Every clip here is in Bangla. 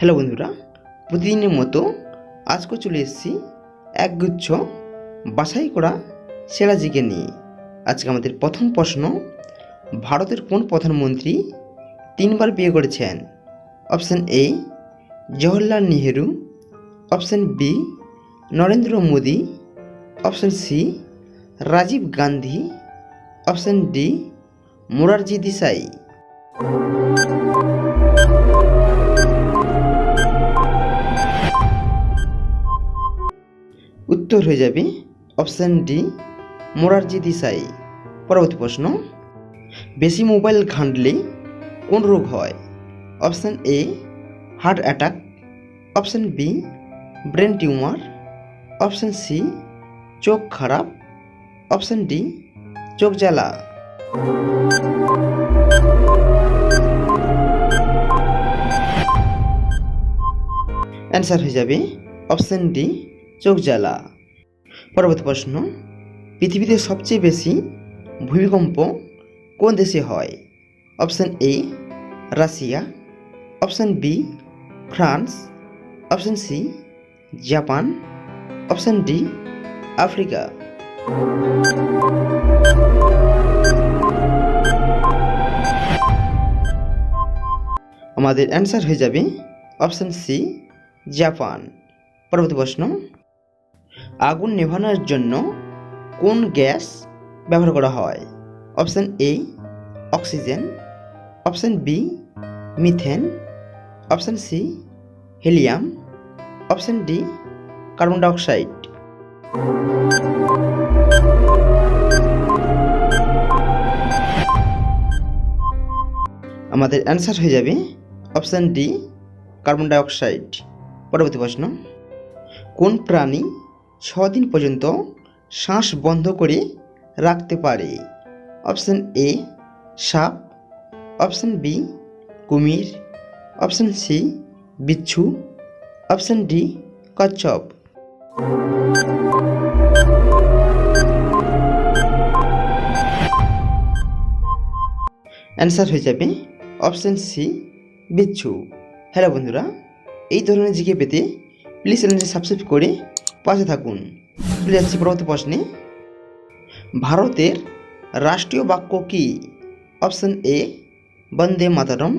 হ্যালো বন্ধুরা, প্রতিদিনের মতো আজকে চলে এসেছি একগুচ্ছ বাছাই করা সেরা জিকে নিয়ে। আজকে আমাদের প্রথম প্রশ্ন, ভারতের কোন প্রধানমন্ত্রী 3বার বিয়ে করেছেন? Option A Jawaharlal Nehru, option B Narendra Modi, option C Rajiv Gandhi, option D Morarji Desai. উত্তর হয়ে যাবে অপশান ডি মোরারজি দেশাই। পরবর্তী প্রশ্ন, বেশি মোবাইল ঘাঁটলে কোন রোগ হয়? Option A heart attack, option B brain tumour, option C চোখ খারাপ, অপশান ডি চোখ জ্বালা। অ্যান্সার হয়ে যাবে অপশান ডি চোখ জ্বালা। পরবর্তী প্রশ্ন, পৃথিবীতে সবচেয়ে বেশি ভূমিকম্প কোন দেশে হয়? Option A Russia, option B France, option C Japan, option D Africa. আমাদের অ্যান্সার হয়ে যাবে অপশান সি জাপান। পরবর্তী প্রশ্ন, আগুন নেভানোর জন্য কোন গ্যাস ব্যবহার করা হয়? Option A oxygen, option B methane, option C helium, option D carbon dioxide. আমাদের অ্যান্সার হয়ে যাবে অপশান ডি কার্বন ডাইঅক্সাইড। পরবর্তী প্রশ্ন, কোন প্রাণী 6 দিন পর্যন্ত শ্বাস বন্ধ করে রাখতে পারে? অপশান এ সাপ, অপশান বি কুমির, অপশান সি বিচ্ছু, অপশান ডি কচ্ছপ। অ্যান্সার হয়ে যাবে অপশান সি বিচ্ছু। হ্যালো বন্ধুরা, এই ধরনের জিকে পেতে প্লিজ চ্যানেলটি সাবস্ক্রাইব করে পাশে থাকুন। চলে যাচ্ছি পরবর্তী প্রশ্নে, ভারতের রাষ্ট্রীয় বাক্য কি? অপশান এ বন্দে মাতরম,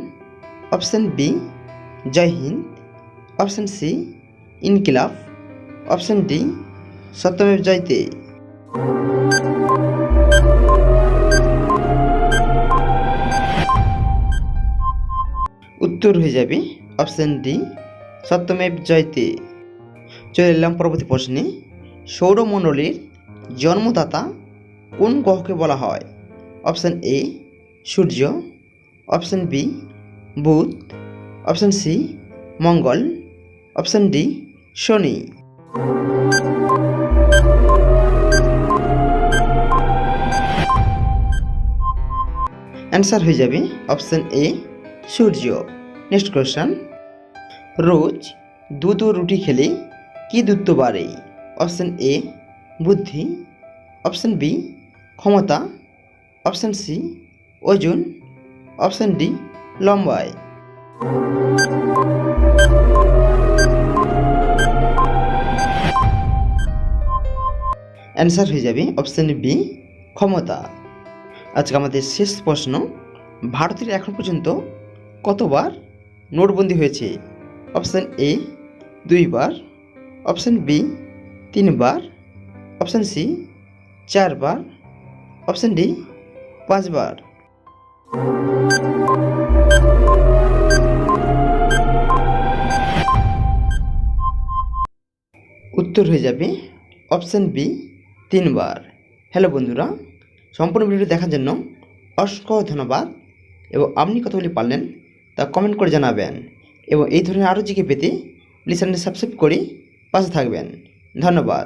অপশান বি জয় হিন্দ, অপশান সি ইনকিলাব, অপশান ডি সত্যমেব জয়তে। উত্তর হয়ে যাবে অপশান ডি সত্যমেব জয়তে। চলে এলাম পরবর্তী প্রশ্নে, সৌরমণ্ডলের জন্মদাতা কোন গ্রহকে বলা হয়? অপশান এ সূর্য, অপশান বি বুধ, অপশান সি মঙ্গল, অপশান ডি শনি। অ্যান্সার হয়ে যাবে অপশান এ সূর্য। নেক্সট কোয়েশ্চন, রোজ দুধ ও রুটি খেলে কি দ্রুত বাড়ে? অপশান এ বুদ্ধি, অপশান বি ক্ষমতা, অপশান সি ওজন, অপশান ডি লম্বায়। অ্যান্সার হয়ে যাবে অপশান বি ক্ষমতা। আজকে আমাদের শেষ প্রশ্ন, ভারতের এখন পর্যন্ত কতবার নোটবন্দি হয়েছে? অপশান এ 2বার, অপশান বি 3বার, অপশান সি 4বার, অপশান ডি 5বার। উত্তর হয়ে যাবে অপশান বি 3বার। হ্যালো বন্ধুরা, সম্পূর্ণ ভিডিওটি দেখার জন্য অসংখ্য ধন্যবাদ, এবং আপনি কতগুলি পারলেন তা কমেন্ট করে জানাবেন, এবং এই ধরনের আরও জিকে পেতে প্লিজ চ্যানেলটি সাবস্ক্রাইব করে পাশে থাকবেন। ধন্যবাদ।